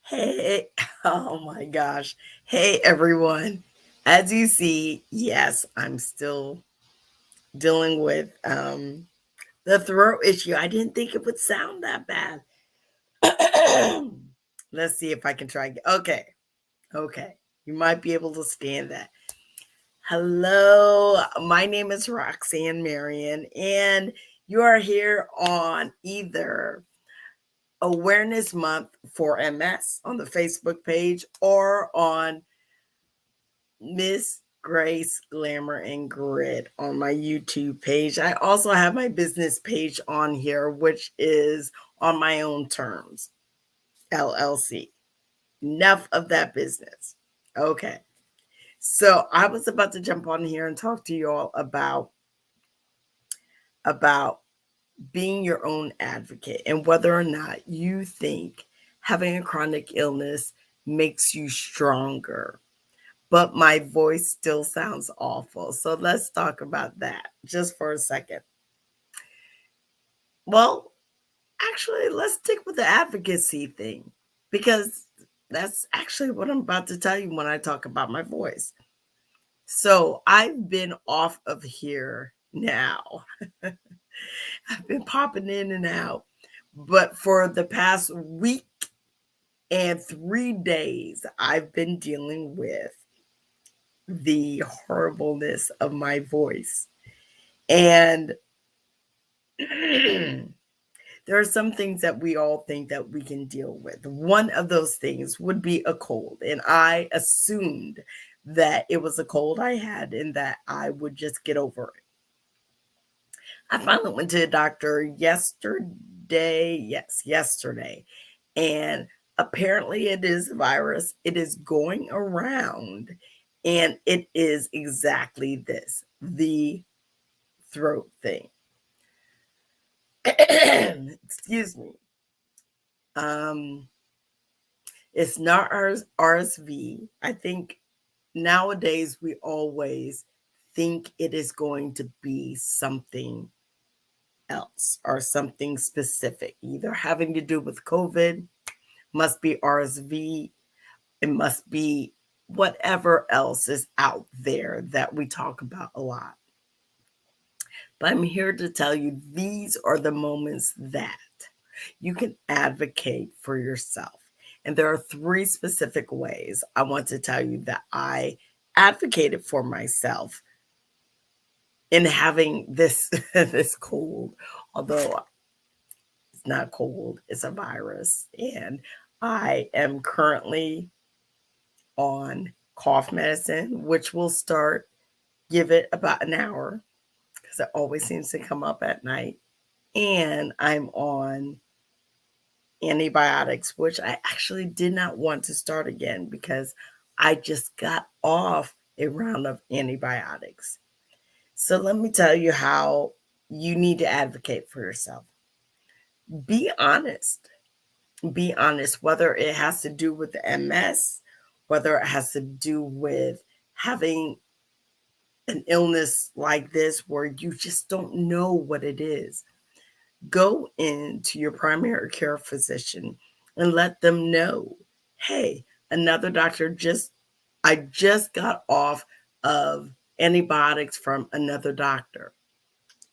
Hey, oh my gosh. Hey, everyone. As you see, yes, I'm still dealing with the throat issue. I didn't think it would sound that bad. Let's see if I can try. Okay, okay. You might be able to stand that. Hello, my name is Roxanne Marion, and you are here on either Awareness Month for MS on the Facebook page or on Miss Grace Glamour and Grit on my YouTube page. I also have my business page on here, which is on my own terms, LLC. Enough of that business. Okay. So I was about to jump on here and talk to you all about being your own advocate and whether or not you think having a chronic illness makes you stronger. But my voice still sounds awful. So let's talk about that just for a second. Well, actually, let's stick with the advocacy thing because that's actually what I'm about to tell you when I talk about my voice. So I've been off of here now. I've been popping in and out. But for the past week and 3 days, I've been dealing with the horribleness of my voice. And there are some things that we all think that we can deal with. One of those things would be a cold. And I assumed that it was a cold I had and that I would just get over it. I finally went to the doctor yesterday. Yes, yesterday. And apparently it is a virus. It is going around. And it is exactly this, the throat thing. Excuse me. Um, it's not RSV. I think nowadays we always think it is going to be something else or something specific, either having to do with COVID, must be RSV, it must be whatever else is out there that we talk about a lot. But I'm here to tell you these are the moments that you can advocate for yourself. And there are three specific ways I want to tell you that I advocated for myself in having this this cold, although it's not cold, it's a virus. And I am currently on cough medicine, which will start, give it about an hour because it always seems to come up at night. And I'm on antibiotics, which I actually did not want to start again because I just got off a round of antibiotics. So let me tell you how you need to advocate for yourself. Be honest. Be honest, whether it has to do with the MS, whether it has to do with having an illness like this where you just don't know what it is. Go into your primary care physician and let them know, hey, another doctor I just got off of antibiotics from another doctor.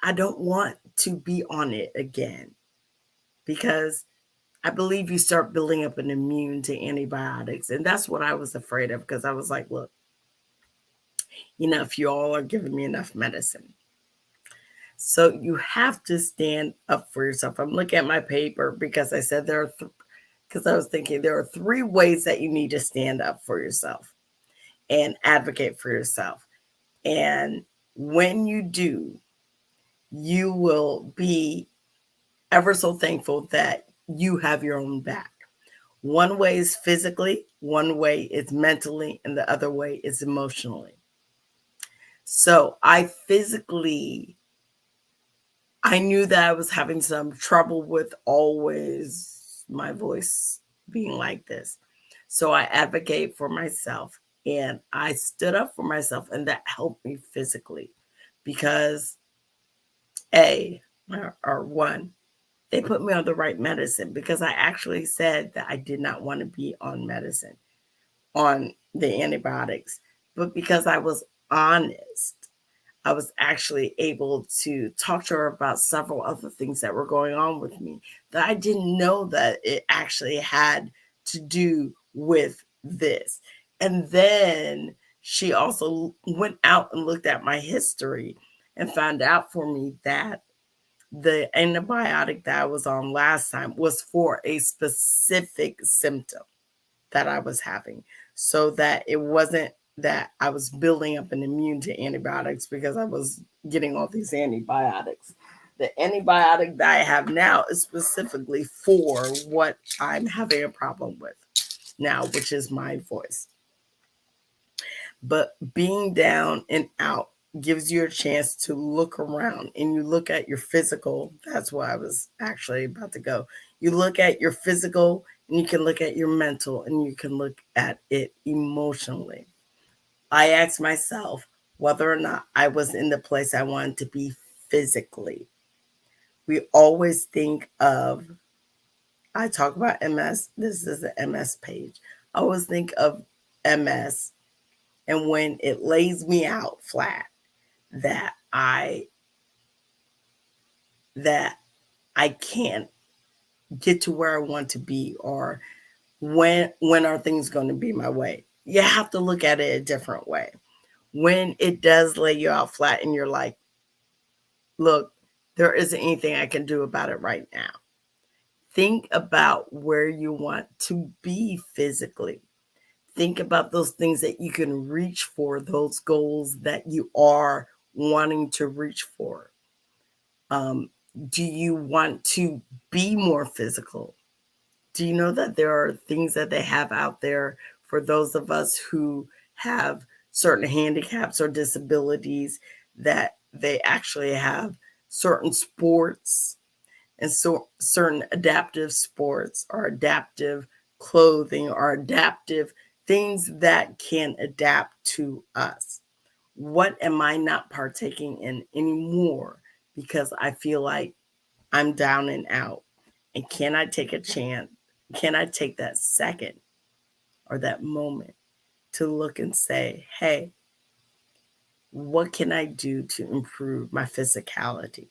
I don't want to be on it again because I believe you start building up an immune to antibiotics. And that's what I was afraid of because I was like, look, if you all are giving me enough medicine. So you have to stand up for yourself. I'm looking at my paper because I said because I was thinking there are three ways that you need to stand up for yourself and advocate for yourself. And when you do, you will be ever so thankful that you have your own back. One way is physically, one way is mentally, and the other way is emotionally. So I knew that I was having some trouble with always my voice being like this. So I advocate for myself and I stood up for myself, and that helped me physically because one, They put me on the right medicine because I actually said that I did not want to be on medicine, on the antibiotics. But because I was honest, I was actually able to talk to her about several other things that were going on with me that I didn't know that it actually had to do with this. And then she also went out and looked at my history and found out for me that the antibiotic that I was on last time was for a specific symptom that I was having, so that it wasn't that I was building up an immune to antibiotics because I was getting all these antibiotics. The antibiotic that I have now is specifically for what I'm having a problem with now, which is my voice. But being down and out gives you a chance to look around, and you look at your physical. That's where I was actually about to go. You look at your physical, and you can look at your mental, and you can look at it emotionally. I asked myself whether or not I was in the place I wanted to be physically. We always think of, I talk about MS, this is the MS page. I always think of MS, and when it lays me out flat, that that I can't get to where I want to be, or when are things going to be my way. You have to look at it a different way. When it does lay you out flat and you're like, look, there isn't anything I can do about it right now. Think about where you want to be physically. Think about those things that you can reach for, those goals that you are wanting to reach for. Um, do you want to be more physical? Do you know that there are things that they have out there for those of us who have certain handicaps or disabilities, that they actually have certain sports, and so certain adaptive sports or adaptive clothing or adaptive things that can adapt to us? What am I not partaking in anymore because I feel like I'm down and out? And can I take a chance? Can I take that second or that moment to look and say, hey, what can I do to improve my physicality?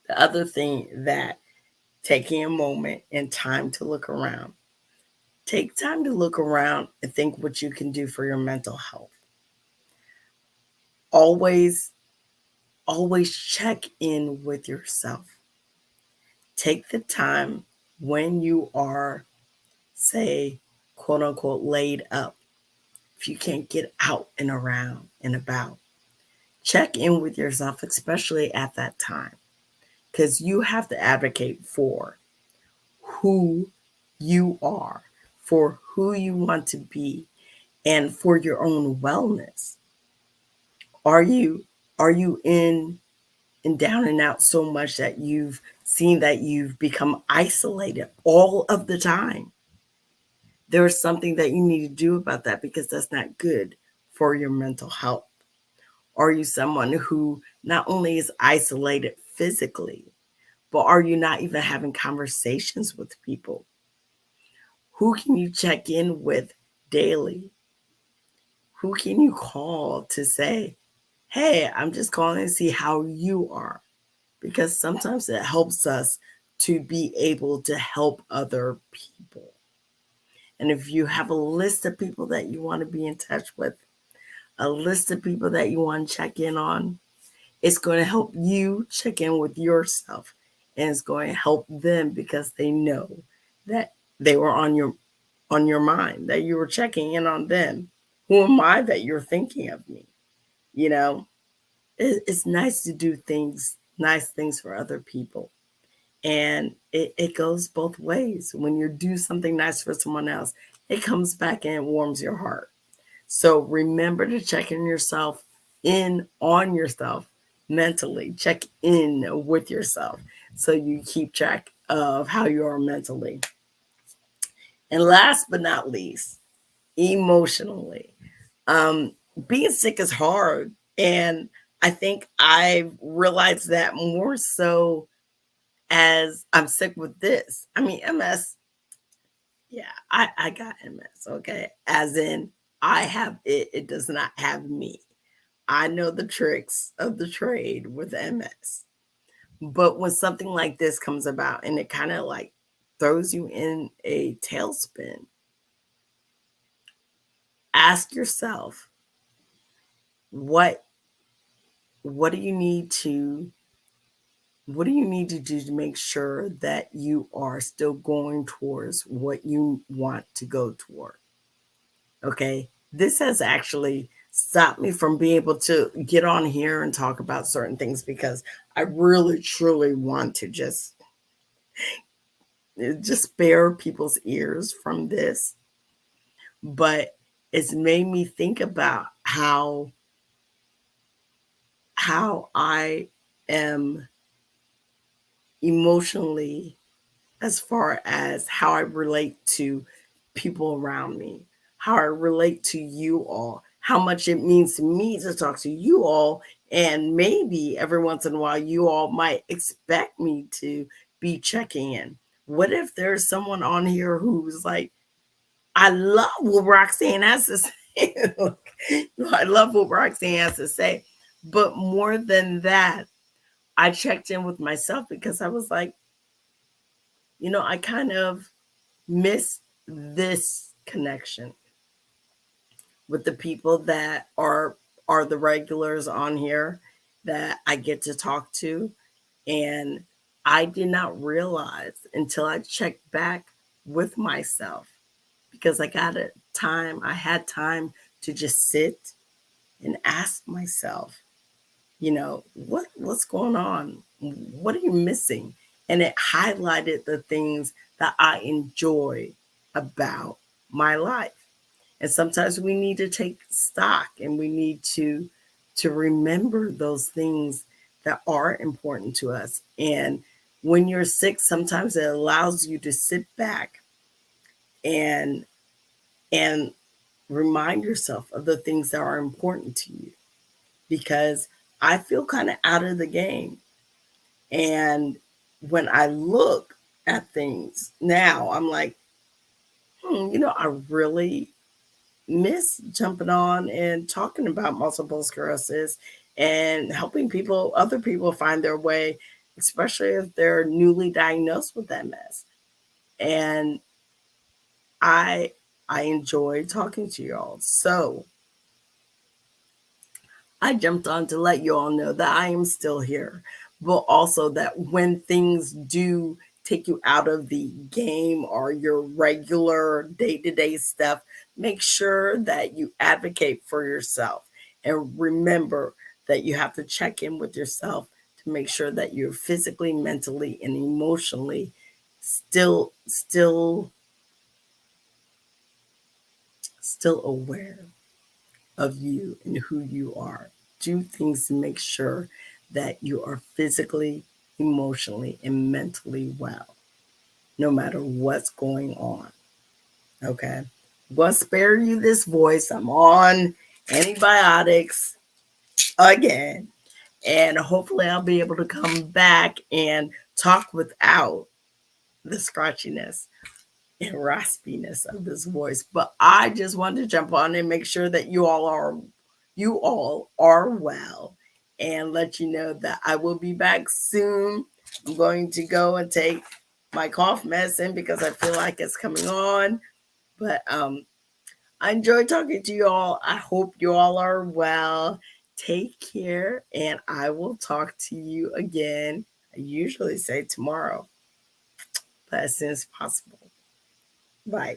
The other thing, that taking a moment and time to look around. Take time to look around and think what you can do for your mental health. Always, always check in with yourself. Take the time when you are, say, quote unquote, laid up. If you can't get out and around and about, check in with yourself, especially at that time, because you have to advocate for who you are, for who you want to be, and for your own wellness. Are you in down and out so much that you've seen that you've become isolated all of the time? There's something that you need to do about that, because that's not good for your mental health. Are you someone who not only is isolated physically, but are you not even having conversations with people? Who can you check in with daily? Who can you call to say, hey, I'm just calling to see how you are? Because sometimes it helps us to be able to help other people. And if you have a list of people that you want to be in touch with, a list of people that you want to check in on, it's going to help you check in with yourself, and it's going to help them because they know that they were on your mind, that you were checking in on them. Who am I that you're thinking of me? You know, it's nice to do things, nice things for other people. And it goes both ways. When you do something nice for someone else, it comes back and it warms your heart. So remember to check in on yourself mentally. Check in with yourself so you keep track of how you are mentally. And last but not least, emotionally. Um, Being sick is hard. And I think I've realized that more so as I'm sick with this. I mean, MS, yeah, I got MS, okay? As in, I have it, it does not have me. I know the tricks of the trade with MS. But when something like this comes about and it kind of like throws you in a tailspin, ask yourself, what what do you need to what do you need to do to make sure that you are still going towards what you want to go toward? Okay. This has actually stopped me from being able to get on here and talk about certain things because I really truly want to just spare people's ears from this. But it's made me think about how I am emotionally, as far as how I relate to people around me, how I relate to you all, how much it means to me to talk to you all. And maybe every once in a while, you all might expect me to be checking in. What if there's someone on here who's like, I love what Roxanne has to say. I love what Roxanne has to say. But more than that, I checked in with myself because I was like, I kind of miss this connection with the people that are the regulars on here that I get to talk to. And I did not realize until I checked back with myself because I had time to just sit and ask myself, what's going on? What are you missing? And it highlighted the things that I enjoy about my life. And sometimes we need to take stock and we need to remember those things that are important to us. And when you're sick, sometimes it allows you to sit back and and remind yourself of the things that are important to you, because I feel kind of out of the game. And when I look at things now, I'm like, I really miss jumping on and talking about multiple sclerosis and helping other people find their way, especially if they're newly diagnosed with MS. And I I enjoy talking to y'all. So I jumped on to let you all know that I am still here, but also that when things do take you out of the game or your regular day to day stuff, make sure that you advocate for yourself and remember that you have to check in with yourself to make sure that you're physically, mentally, and emotionally still aware of you and who you are. Do things to make sure that you are physically, emotionally, and mentally well, no matter what's going on. Okay. I'm going to spare you this voice. I'm on antibiotics again. And hopefully, I'll be able to come back and talk without the scratchiness and raspiness of this voice. But I just wanted to jump on and make sure that you all are well, and let you know that I will be back soon. I'm going to go and take my cough medicine because I feel like it's coming on. But I enjoyed talking to you all. I hope you all are well. Take care, and I will talk to you again. I usually say tomorrow, but as soon as possible. Bye.